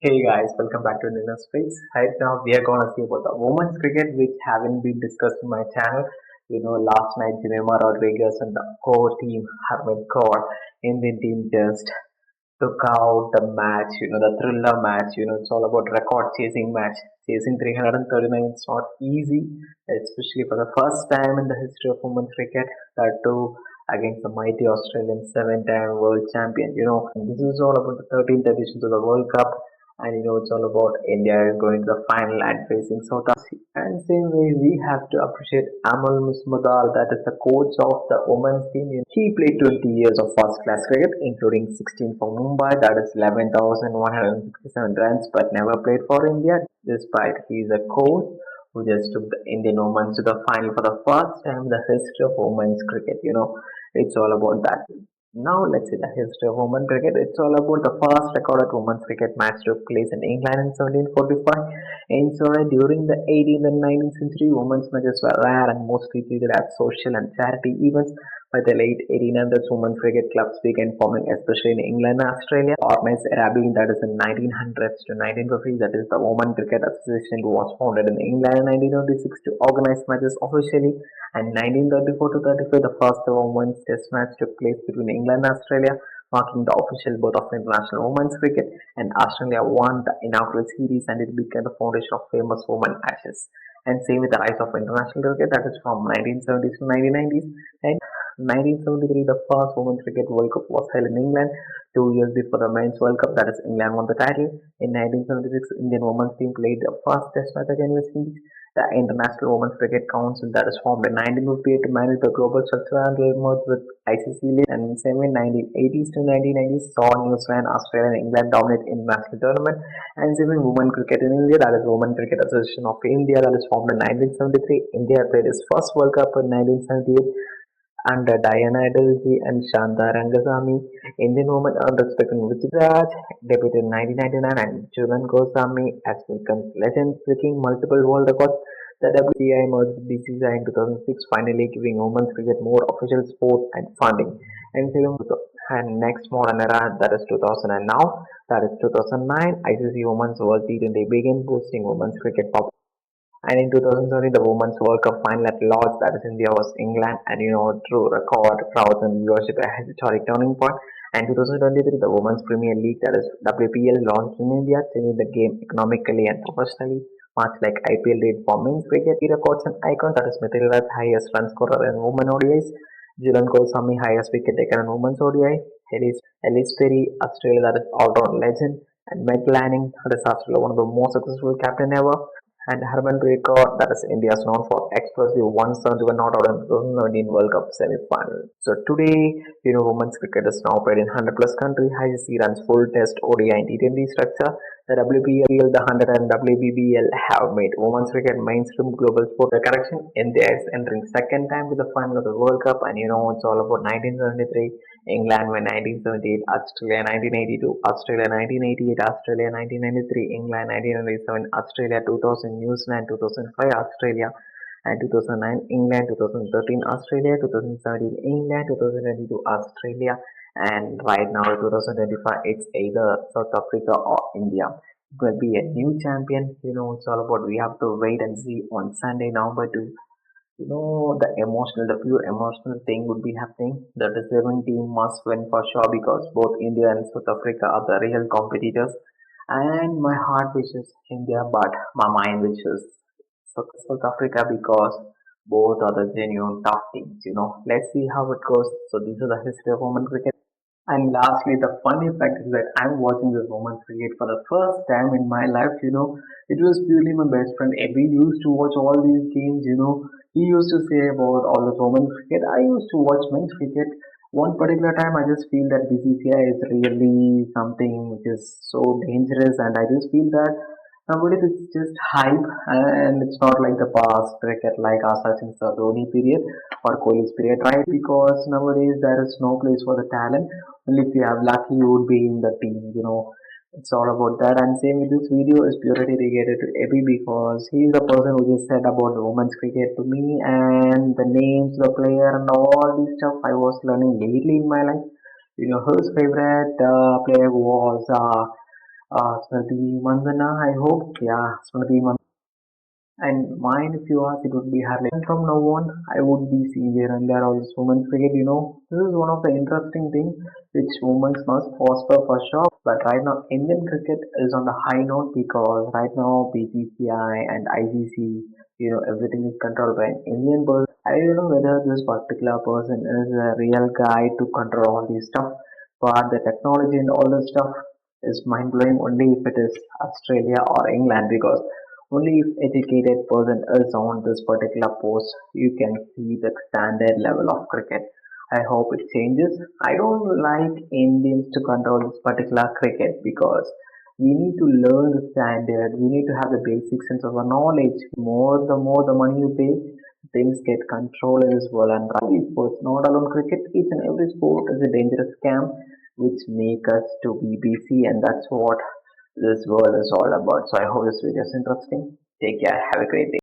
Hey guys, welcome back to Dinner Space. Right now we are gonna see about the women's cricket which haven't been discussed in my channel. Last night Jemimah Rodrigues and the core team, Harmanpreet Kaur, Indian team just took out the match. The thriller match. It's all about record chasing match. Chasing 339 is not easy, especially for the first time in the history of women's cricket. That too against the mighty Australian seven-time world champion. This is all about the 13th edition of the World Cup, and it's all about India going to the final and facing South Africa. And same way, we have to appreciate Amal Musmadal, that is the coach of the women's team. He played 20 years of first-class cricket, including 16 for Mumbai, that is 11,167 runs, but never played for India, despite he is a coach who just took the Indian women to the final for the first time in the history of women's cricket. It's all about that. Now let's see the history of women's cricket. It's all about the first recorded women's cricket match took place in England in 1745. Ensured during the 18th and 19th century, women's matches were rare and mostly treated as social and charity events. By the late 1800s, women's cricket clubs began forming, especially in England and Australia. Organized Arabic, that is in 1900s to 1950s, that is the Women Cricket Association, was founded in England in 1926 to organize matches officially, and 1934 to 35, the first women's test match took place between England and Australia, marking the official birth of international women's cricket. And Australia won the inaugural series, and it became the foundation of famous women ashes. And same with the rise of international cricket, that is from 1970s to 1990s. And 1973, the first Women's Cricket World Cup was held in England. 2 years before the Men's World Cup, that is, England won the title. In 1976, Indian women's team played the first Test match against West Indies. The International Women's Cricket Council, that is formed in 1958 to manage the global structure and merged with ICC league. And in same way, 1980s to 1990s saw New Zealand, Australia, and England dominate international tournament. And same way, women cricket in India, that is Women Cricket Association of India, that is formed in 1973. India played its first World Cup in 1978 under Diana Adelji and Shanta Rangasamy. Indian women earned respect in Raj, debuted in 1999, and Julan Goswami has become legend, breaking multiple world records. The WCI merged with BCCI in 2006, finally giving women's cricket more official support and funding. And next modern era, that is 2000, and now that is 2009, ICC Women's World T20 began boosting women's cricket popularity. And in 2020, the Women's World Cup final at Lords, that is India was England, and through record crowds and viewership, a historic turning point. And 2023, the Women's Premier League, that is WPL, launched in India, changing the game economically and professionally, much like IPL did for men's cricket. He records an icon, that is Mithil Raj, highest run scorer in women ODIs, Jilan Goswami, highest wicket taker in women's ODI, Ellis Perry, Australia, that is all-round legend, and Meg Lanning, that is Australia, one of the most successful captain ever, and Harmanpreet Kaur, that is India, is known for explosive 171 not out in 2017 World Cup semi-final. So today, women's cricket is now played in 100 plus countries. ICC runs full test ODI and T20 structure. The WPL, the 100 and WBBL have made women's cricket mainstream global sport. The correction, India is entering second time with the final of the World Cup, and it's all about 1973. England won 1978, Australia 1982, Australia 1988, Australia 1993, England 1997, Australia 2000, New Zealand 2005, Australia and 2009, England 2013, Australia 2017, England 2022, Australia, and right now 2025 it's either South Africa or India. It will be a new champion. It's all about, we have to wait and see on Sunday, November 2. The pure emotional thing would be happening. The deserving team must win for sure, because both India and South Africa are the real competitors. And my heart wishes India, but my mind wishes South Africa, because both are the genuine tough teams. Let's see how it goes. So these are the history of women cricket. And lastly, the funny fact is that I'm watching this women's cricket for the first time in my life. It was purely my best friend. We used to watch all these games. He used to say about all the women's cricket. I used to watch men's cricket. One particular time, I just feel that BCCI is really something which is so dangerous, and I just feel that nowadays it's just hype, and it's not like the past cricket like Sachin Dhoni period or Kohli's period, right? Because nowadays there is no place for the talent. Only if you have luck, you would be in the team. It's all about that. And same with this video is purely dedicated to Abby, because he's the person who just said about the women's cricket to me, and the names, the player, and all this stuff I was learning lately in my life. His favorite player was Smriti Mandana, I hope. Yeah, Smriti Mandana. And mine, if you ask, it would be Harley. And from now on, I would be senior and there are also women's cricket. This is one of the interesting things which women must prosper for sure. But right now, Indian cricket is on the high note because right now BCCI and ICC, everything is controlled by an Indian person. I don't know whether this particular person is a real guy to control all these stuff, but the technology and all this stuff is mind blowing only if it is Australia or England because only if educated person is on this particular post, you can see the standard level of cricket. I hope it changes. I don't like Indians to control this particular cricket because we need to learn the standard. We need to have the basic sense of a knowledge. The more the money you pay, things get control in this world. And rugby sports, not alone cricket, each and every sport is a dangerous scam which make us to be busy, and that's what this world is all about. So I hope this video is interesting. Take care. Have a great day.